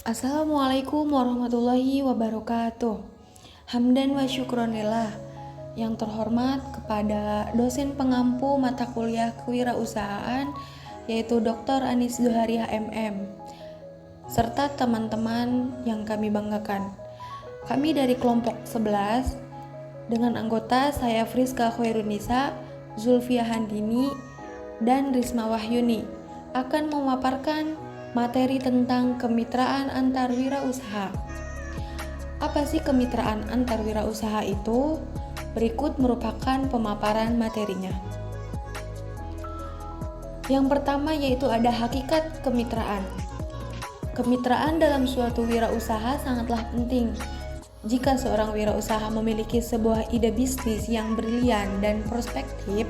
Assalamualaikum warahmatullahi wabarakatuh. Hamdan wa syukronillah. Yang terhormat kepada dosen pengampu mata kuliah kewirausahaan yaitu Dr. Anis Zuhariah MM, serta teman-teman yang kami banggakan. Kami dari kelompok 11 dengan anggota saya Friska Khairunisa, Zulfia Handini, dan Risma Wahyuni akan memaparkan materi tentang kemitraan antar wirausaha. Apa sih kemitraan antar wirausaha itu? Berikut merupakan pemaparan materinya. Yang pertama yaitu ada hakikat kemitraan. Kemitraan dalam suatu wirausaha sangatlah penting. Jika seorang wirausaha memiliki sebuah ide bisnis yang brilian dan prospektif,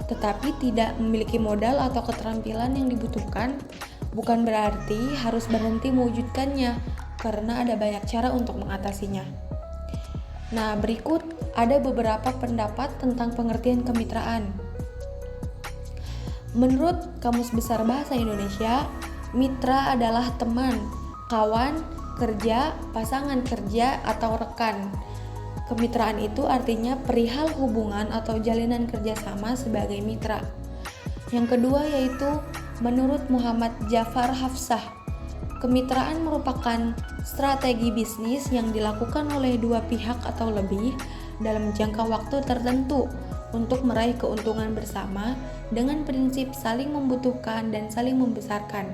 tetapi tidak memiliki modal atau keterampilan yang dibutuhkan, bukan berarti harus berhenti mewujudkannya, karena ada banyak cara untuk mengatasinya. Nah, berikut ada beberapa pendapat tentang pengertian kemitraan. Menurut Kamus Besar Bahasa Indonesia, mitra adalah teman, kawan, kerja, pasangan kerja, atau rekan. Kemitraan itu artinya perihal hubungan atau jalinan kerjasama sebagai mitra. Yang kedua yaitu menurut Muhammad Jafar Hafsah, kemitraan merupakan strategi bisnis yang dilakukan oleh dua pihak atau lebih dalam jangka waktu tertentu untuk meraih keuntungan bersama dengan prinsip saling membutuhkan dan saling membesarkan.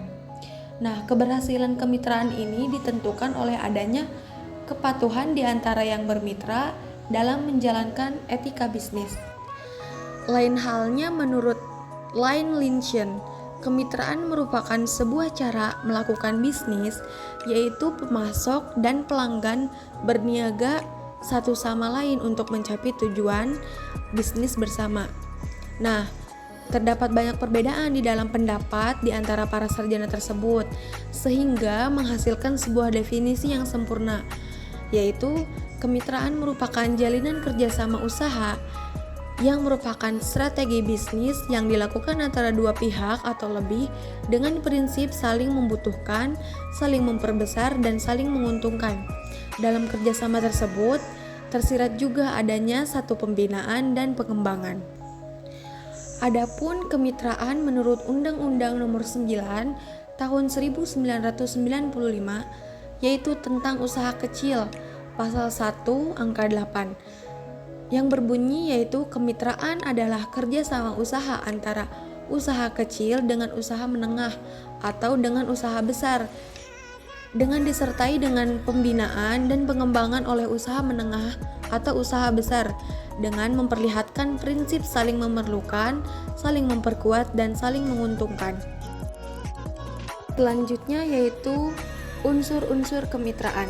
Nah, keberhasilan kemitraan ini ditentukan oleh adanya kepatuhan di antara yang bermitra dalam menjalankan etika bisnis. Lain halnya menurut Lin Linshen, kemitraan merupakan sebuah cara melakukan bisnis, yaitu pemasok dan pelanggan berniaga satu sama lain untuk mencapai tujuan bisnis bersama. Nah, terdapat banyak perbedaan di dalam pendapat di antara para sarjana tersebut, sehingga menghasilkan sebuah definisi yang sempurna, yaitu kemitraan merupakan jalinan kerjasama usaha yang merupakan strategi bisnis yang dilakukan antara dua pihak atau lebih dengan prinsip saling membutuhkan, saling memperbesar, dan saling menguntungkan. Dalam kerjasama tersebut, tersirat juga adanya satu pembinaan dan pengembangan. Adapun kemitraan menurut Undang-Undang Nomor 9 Tahun 1995 yaitu tentang usaha kecil, pasal 1 angka 8, yang berbunyi yaitu kemitraan adalah kerjasama usaha antara usaha kecil dengan usaha menengah atau dengan usaha besar, dengan disertai dengan pembinaan dan pengembangan oleh usaha menengah atau usaha besar, dengan memperlihatkan prinsip saling memerlukan, saling memperkuat, dan saling menguntungkan. Selanjutnya yaitu unsur-unsur kemitraan.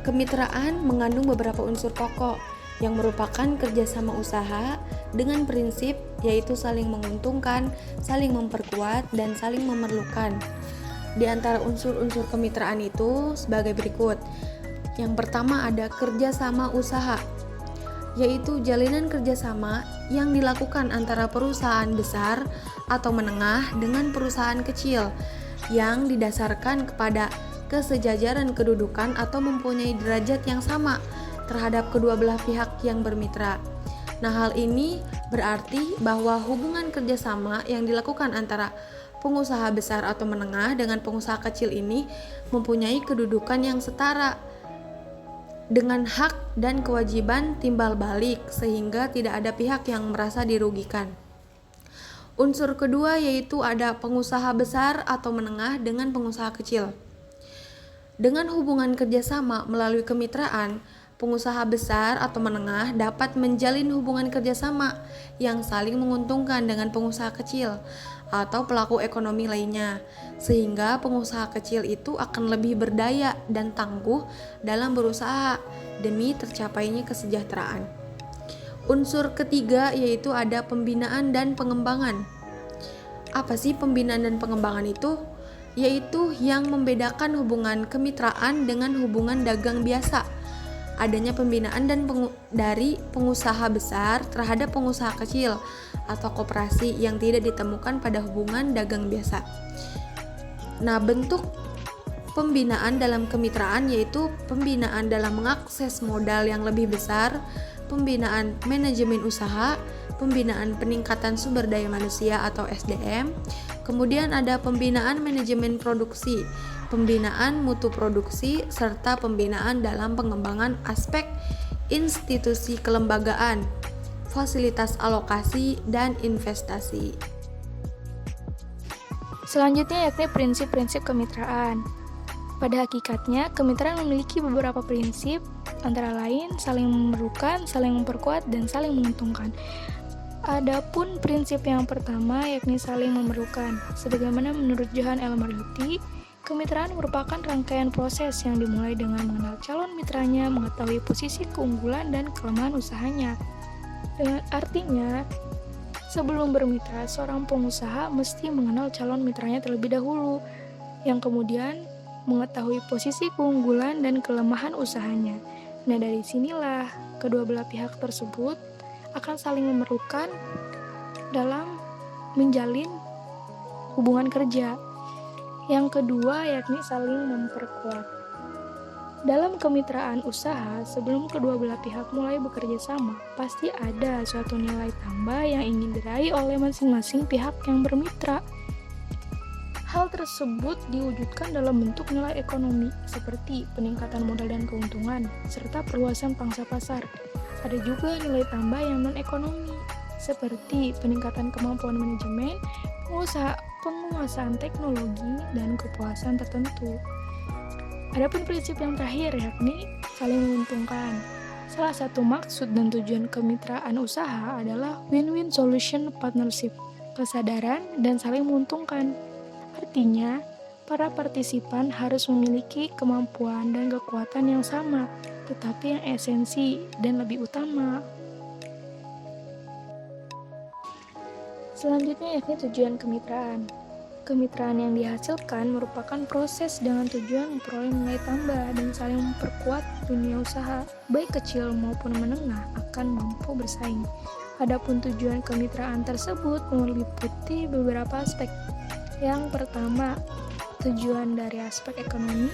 Kemitraan mengandung beberapa unsur pokok yang merupakan kerjasama usaha dengan prinsip yaitu saling menguntungkan, saling memperkuat, dan saling memerlukan. Di antara unsur-unsur kemitraan itu sebagai berikut. Yang pertama ada kerjasama usaha, yaitu jalinan kerjasama yang dilakukan antara perusahaan besar atau menengah dengan perusahaan kecil yang didasarkan kepada kesejajaran kedudukan atau mempunyai derajat yang sama terhadap kedua belah pihak yang bermitra. Nah, hal ini berarti bahwa hubungan kerjasama yang dilakukan antara pengusaha besar atau menengah dengan pengusaha kecil ini mempunyai kedudukan yang setara dengan hak dan kewajiban timbal balik sehingga tidak ada pihak yang merasa dirugikan. Unsur kedua yaitu ada pengusaha besar atau menengah dengan pengusaha kecil. Dengan hubungan kerjasama melalui kemitraan, pengusaha besar atau menengah dapat menjalin hubungan kerjasama yang saling menguntungkan dengan pengusaha kecil atau pelaku ekonomi lainnya, sehingga pengusaha kecil itu akan lebih berdaya dan tangguh dalam berusaha demi tercapainya kesejahteraan. Unsur ketiga yaitu ada pembinaan dan pengembangan. Apa sih pembinaan dan pengembangan itu? Yaitu yang membedakan hubungan kemitraan dengan hubungan dagang biasa. Adanya pembinaan dari pengusaha besar terhadap pengusaha kecil atau koperasi yang tidak ditemukan pada hubungan dagang biasa. Nah, bentuk pembinaan dalam kemitraan yaitu pembinaan dalam mengakses modal yang lebih besar, pembinaan manajemen usaha, pembinaan peningkatan sumber daya manusia atau SDM, kemudian ada pembinaan manajemen produksi, pembinaan mutu produksi, serta pembinaan dalam pengembangan aspek institusi kelembagaan, fasilitas alokasi, dan investasi. Selanjutnya yakni prinsip-prinsip kemitraan. Pada hakikatnya, kemitraan memiliki beberapa prinsip, antara lain saling memerlukan, saling memperkuat, dan saling menguntungkan. Adapun prinsip yang pertama yakni saling memerlukan. Sebagaimana menurut Johann L. Mariotti, kemitraan merupakan rangkaian proses yang dimulai dengan mengenal calon mitranya, mengetahui posisi keunggulan dan kelemahan usahanya. Dengan artinya, sebelum bermitra, seorang pengusaha mesti mengenal calon mitranya terlebih dahulu, yang kemudian mengetahui posisi keunggulan dan kelemahan usahanya. Nah, dari sinilah kedua belah pihak tersebut akan saling memerlukan dalam menjalin hubungan kerja. Yang kedua yakni saling memperkuat. Dalam kemitraan usaha, sebelum kedua belah pihak mulai bekerja sama, pasti ada suatu nilai tambah yang ingin diraih oleh masing-masing pihak yang bermitra. Hal tersebut diwujudkan dalam bentuk nilai ekonomi, seperti peningkatan modal dan keuntungan, serta perluasan pangsa pasar. Ada juga nilai tambah yang non-ekonomi, seperti peningkatan kemampuan manajemen, penguasaan teknologi, dan kepuasan tertentu. Adapun prinsip yang terakhir yakni saling menguntungkan. Salah satu maksud dan tujuan kemitraan usaha adalah win-win solution partnership, kesadaran dan saling menguntungkan. Artinya, para partisipan harus memiliki kemampuan dan kekuatan yang sama, tetapi yang esensi dan lebih utama. Selanjutnya yakni tujuan kemitraan. Kemitraan yang dihasilkan merupakan proses dengan tujuan memperoleh nilai tambah dan saling memperkuat dunia usaha, baik kecil maupun menengah akan mampu bersaing. Adapun tujuan kemitraan tersebut meliputi beberapa aspek. Yang pertama, tujuan dari aspek ekonomi.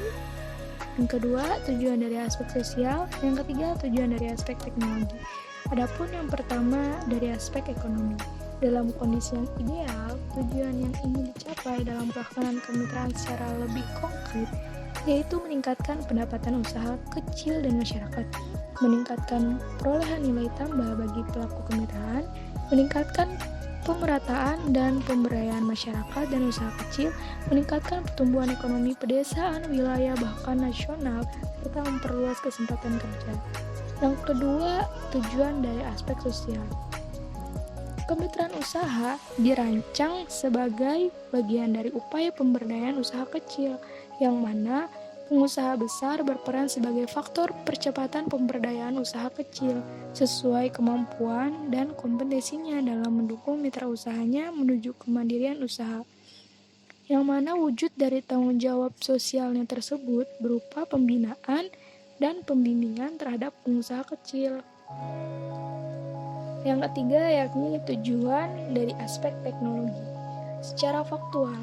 Yang kedua, tujuan dari aspek sosial. Yang ketiga, tujuan dari aspek teknologi. Adapun yang pertama dari aspek ekonomi. Dalam kondisi yang ideal, tujuan yang ingin dicapai dalam pelaksanaan kemitraan secara lebih konkret yaitu meningkatkan pendapatan usaha kecil dan masyarakat, meningkatkan perolehan nilai tambah bagi pelaku kemitraan, meningkatkan pemerataan dan pemberdayaan masyarakat dan usaha kecil, meningkatkan pertumbuhan ekonomi pedesaan, wilayah, bahkan nasional, serta memperluas kesempatan kerja. Yang kedua, tujuan dari aspek sosial. Kemitraan usaha dirancang sebagai bagian dari upaya pemberdayaan usaha kecil, yang mana pengusaha besar berperan sebagai faktor percepatan pemberdayaan usaha kecil sesuai kemampuan dan kompetensinya dalam mendukung mitra usahanya menuju kemandirian usaha, yang mana wujud dari tanggung jawab sosialnya tersebut berupa pembinaan dan pembimbingan terhadap pengusaha kecil. Yang ketiga yakni tujuan dari aspek teknologi. Secara faktual,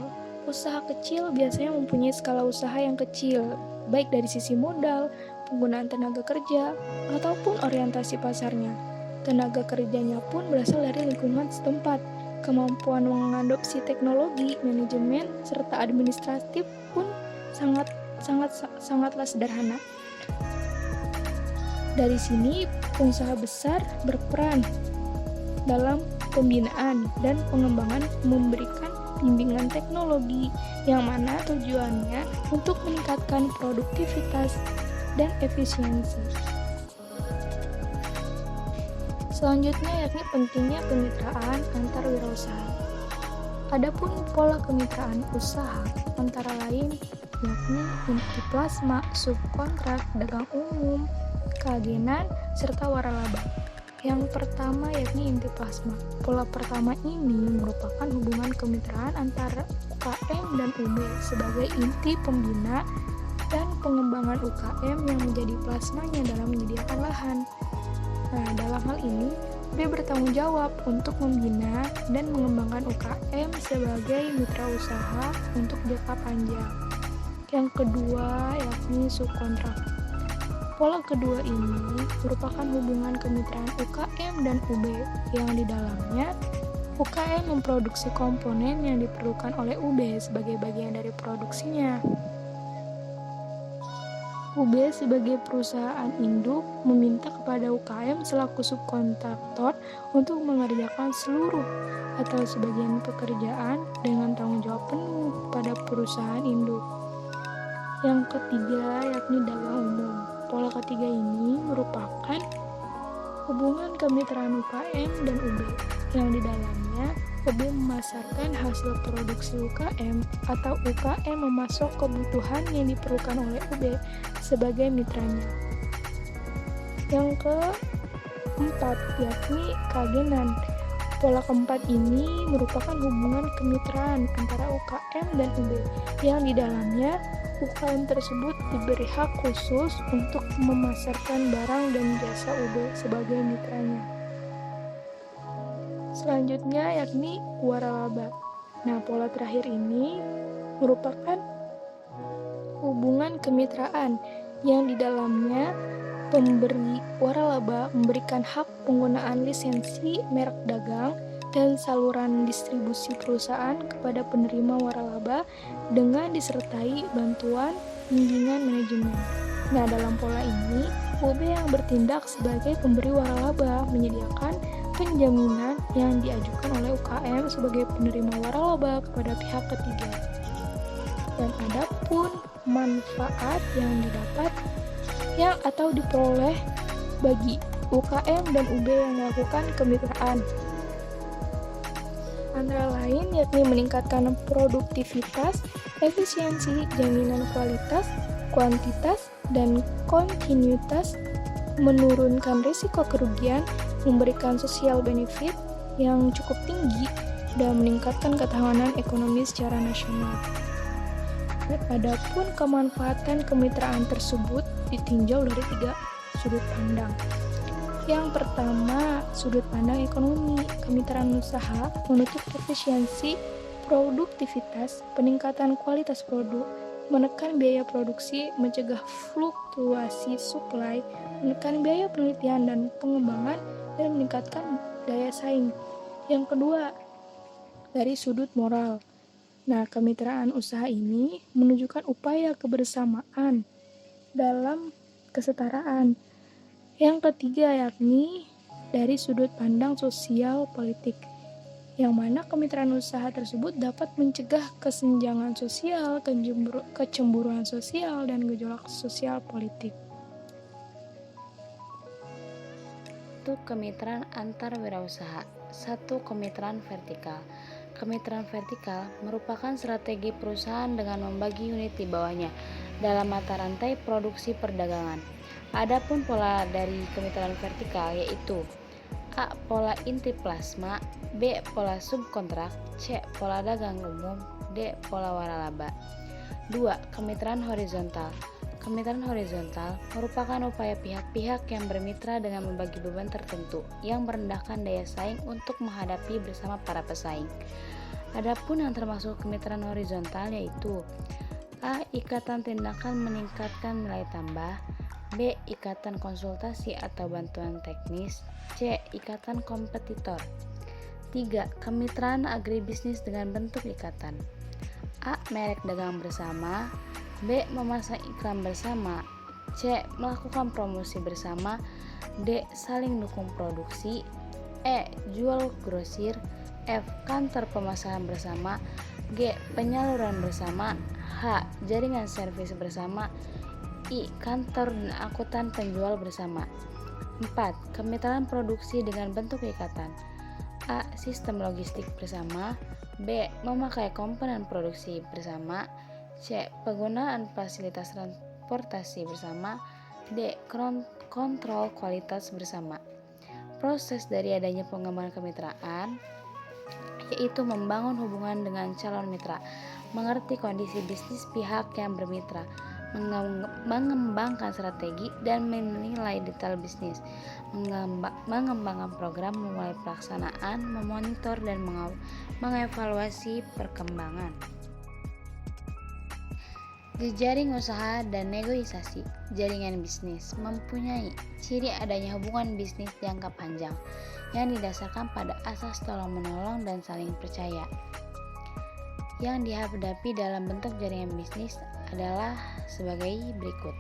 usaha kecil biasanya mempunyai skala usaha yang kecil, baik dari sisi modal, penggunaan tenaga kerja, ataupun orientasi pasarnya. Tenaga kerjanya pun berasal dari lingkungan setempat. Kemampuan mengadopsi teknologi, manajemen, serta administratif pun sangatlah sederhana. Dari sini, pengusaha besar berperan dalam pembinaan dan pengembangan memberikan bimbingan teknologi yang mana tujuannya untuk meningkatkan produktivitas dan efisiensi. Selanjutnya yakni pentingnya kemitraan antar wirausaha. Adapun pola kemitraan usaha antara lain yakni inti plasma, subkontrak, dagang umum, keagenan, serta waralaba. Yang pertama yakni inti plasma. Pola pertama ini merupakan hubungan kemitraan antara UKM dan UB sebagai inti pembina dan pengembangan UKM yang menjadi plasmanya dalam menyediakan lahan. Nah, dalam hal ini, UB bertanggung jawab untuk membina dan mengembangkan UKM sebagai mitra usaha untuk jangka panjang. Yang kedua yakni subkontrak. Pola kedua ini merupakan hubungan kemitraan UKM dan UB yang di dalamnya UKM memproduksi komponen yang diperlukan oleh UB sebagai bagian dari produksinya. UB sebagai perusahaan induk meminta kepada UKM selaku subkontraktor untuk mengerjakan seluruh atau sebagian pekerjaan dengan tanggung jawab penuh pada perusahaan induk. Yang ketiga yakni dagang umum. Pola ketiga ini merupakan hubungan kemitraan UKM dan UB yang di dalamnya UB memasarkan hasil produksi UKM atau UKM memasok kebutuhan yang diperlukan oleh UB sebagai mitranya. Yang keempat yakni keagenan. Pola keempat ini merupakan hubungan kemitraan antara UKM dan UB yang di dalamnya UKM tersebut diberi hak khusus untuk memasarkan barang dan jasa UB sebagai mitranya. Selanjutnya yakni waralaba. Nah, pola terakhir ini merupakan hubungan kemitraan yang di dalamnya pemberi waralaba memberikan hak penggunaan lisensi merek dagang dan saluran distribusi perusahaan kepada penerima waralaba dengan disertai bantuan bimbingan manajemen. Nah, dalam pola ini, UB yang bertindak sebagai pemberi waralaba menyediakan penjaminan yang diajukan oleh UKM sebagai penerima waralaba kepada pihak ketiga. Dan adapun manfaat yang didapat yang atau diperoleh bagi UKM dan UB yang melakukan kemitraan antara lain yakni meningkatkan produktivitas, efisiensi, jaminan kualitas, kuantitas, dan kontinuitas, menurunkan risiko kerugian, memberikan social benefit yang cukup tinggi, dan meningkatkan ketahanan ekonomi secara nasional. Adapun kemanfaatan kemitraan tersebut ditinjau dari 3 sudut pandang. Yang pertama, sudut pandang ekonomi. Kemitraan usaha menuntut efisiensi, produktivitas, peningkatan kualitas produk, menekan biaya produksi, mencegah fluktuasi supply, menekan biaya penelitian dan pengembangan, dan meningkatkan daya saing. Yang kedua, dari sudut moral. Nah, kemitraan usaha ini menunjukkan upaya kebersamaan dalam kesetaraan. Yang ketiga yakni dari sudut pandang sosial politik, yang mana kemitraan usaha tersebut dapat mencegah kesenjangan sosial, kecemburuan sosial, dan gejolak sosial politik. Untuk kemitraan antar wirausaha. 1. Kemitraan vertikal. Kemitraan vertikal merupakan strategi perusahaan dengan membagi unit di bawahnya dalam mata rantai produksi perdagangan. Adapun pola dari kemitraan vertikal yaitu A. Pola inti plasma, B. Pola subkontrak, C. Pola dagang umum, D. Pola waralaba. 2. Kemitraan horizontal. Kemitraan horizontal merupakan upaya pihak-pihak yang bermitra dengan membagi beban tertentu yang merendahkan daya saing untuk menghadapi bersama para pesaing. Adapun yang termasuk kemitraan horizontal yaitu A. Ikatan tindakan meningkatkan nilai tambah, B. Ikatan konsultasi atau bantuan teknis, C. Ikatan kompetitor. 3. Kemitraan agribisnis dengan bentuk ikatan. A. Merek dagang bersama, B. Memasang iklan bersama, C. Melakukan promosi bersama, D. Saling dukung produksi, E. Jual grosir, F. Kantor pemasaran bersama, G. Penyaluran bersama, H. Jaringan servis bersama, I. Kantor dan angkutan penjual bersama. 4. Kemitraan produksi dengan bentuk ikatan. A. Sistem logistik bersama, B. Memakai komponen produksi bersama, C. Penggunaan fasilitas transportasi bersama, D. Kontrol kualitas bersama. Proses dari adanya pengembangan kemitraan yaitu membangun hubungan dengan calon mitra, mengerti kondisi bisnis pihak yang bermitra, mengembangkan strategi dan menilai detail bisnis, mengembangkan program, memulai pelaksanaan, memonitor dan mengevaluasi perkembangan. Jejaring usaha dan negosiasi jaringan bisnis mempunyai ciri adanya hubungan bisnis jangka panjang yang didasarkan pada asas tolong-menolong dan saling percaya. Yang dihadapi dalam bentuk jaringan bisnis adalah sebagai berikut.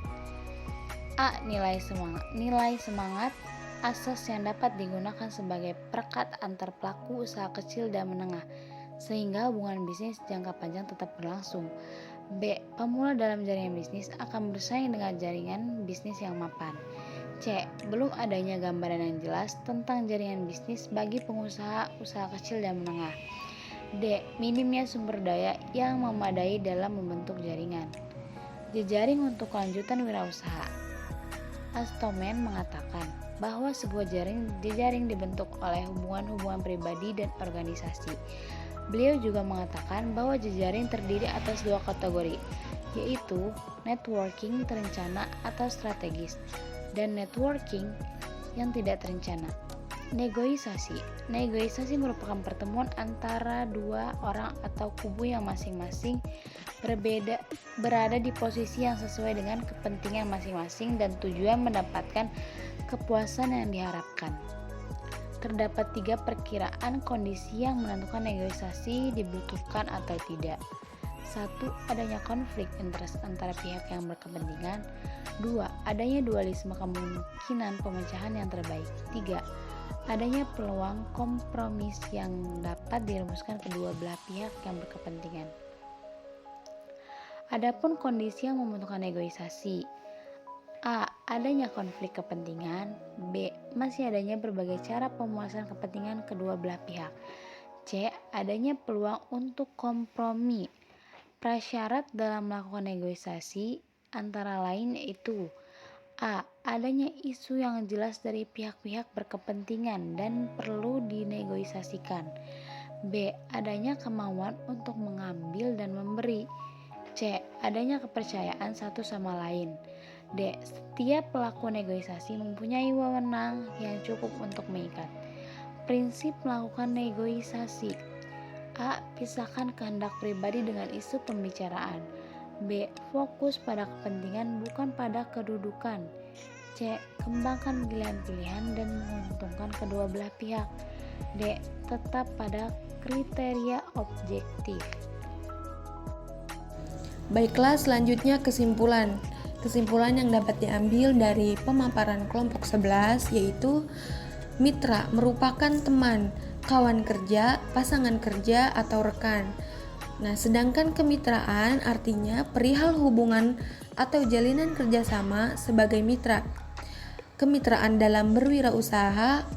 A. Nilai semangat asas yang dapat digunakan sebagai perekat antar pelaku usaha kecil dan menengah sehingga hubungan bisnis jangka panjang tetap berlangsung. B. Pemula dalam jaringan bisnis akan bersaing dengan jaringan bisnis yang mapan. C. Belum adanya gambaran yang jelas tentang jaringan bisnis bagi pengusaha usaha kecil dan menengah. D. Minimnya sumber daya yang memadai dalam membentuk jaringan. Jejaring untuk kelanjutan wirausaha. Astomen mengatakan bahwa sebuah jejaring dibentuk oleh hubungan-hubungan pribadi dan organisasi. Beliau juga mengatakan bahwa jejaring terdiri atas dua kategori, yaitu networking terencana atau strategis dan networking yang tidak terencana. Negosiasi merupakan pertemuan antara dua orang atau kubu yang masing-masing berada di posisi yang sesuai dengan kepentingan masing-masing dan tujuan mendapatkan kepuasan yang diharapkan. Terdapat 3 perkiraan kondisi yang menentukan negosiasi dibutuhkan atau tidak. 1. Adanya konflik interest antara pihak yang berkepentingan. 2. Adanya dualisme kemungkinan pemecahan yang terbaik. 3. Adanya peluang kompromis yang dapat dirumuskan kedua belah pihak yang berkepentingan. Adapun kondisi yang membutuhkan negosiasi. A. Adanya konflik kepentingan. B. Masih adanya berbagai cara pemuasan kepentingan kedua belah pihak. C. Adanya peluang untuk kompromi. Prasyarat dalam melakukan negosiasi antara lain yaitu A. Adanya isu yang jelas dari pihak-pihak berkepentingan dan perlu dinegosiasikan. B. Adanya kemauan untuk mengambil dan memberi. C. Adanya kepercayaan satu sama lain. D. Setiap pelaku negosiasi mempunyai wewenang yang cukup untuk mengikat. Prinsip melakukan negosiasi. A. Pisahkan kehendak pribadi dengan isu pembicaraan. B. Fokus pada kepentingan bukan pada kedudukan. C. Kembangkan pilihan-pilihan dan menguntungkan kedua belah pihak. D. Tetap pada kriteria objektif. Baiklah, selanjutnya kesimpulan. Kesimpulan yang dapat diambil dari pemaparan kelompok 11 yaitu mitra merupakan teman, kawan kerja, pasangan kerja, atau rekan. Nah, sedangkan kemitraan artinya perihal hubungan atau jalinan kerjasama sebagai mitra. Kemitraan dalam berwirausaha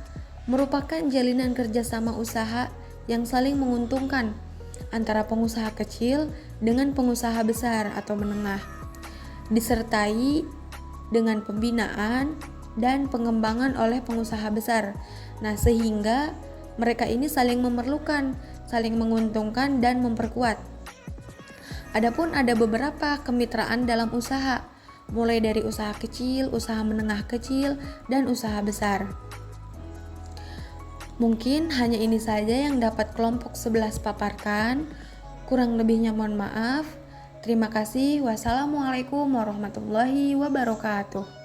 merupakan jalinan kerjasama usaha yang saling menguntungkan antara pengusaha kecil dengan pengusaha besar atau menengah, disertai dengan pembinaan dan pengembangan oleh pengusaha besar. Nah, sehingga mereka ini saling memerlukan, saling menguntungkan dan memperkuat. Adapun ada beberapa kemitraan dalam usaha, mulai dari usaha kecil, usaha menengah kecil, dan usaha besar. Mungkin hanya ini saja yang dapat kelompok 11 paparkan. Kurang lebihnya mohon maaf. Terima kasih. Wassalamualaikum warahmatullahi wabarakatuh.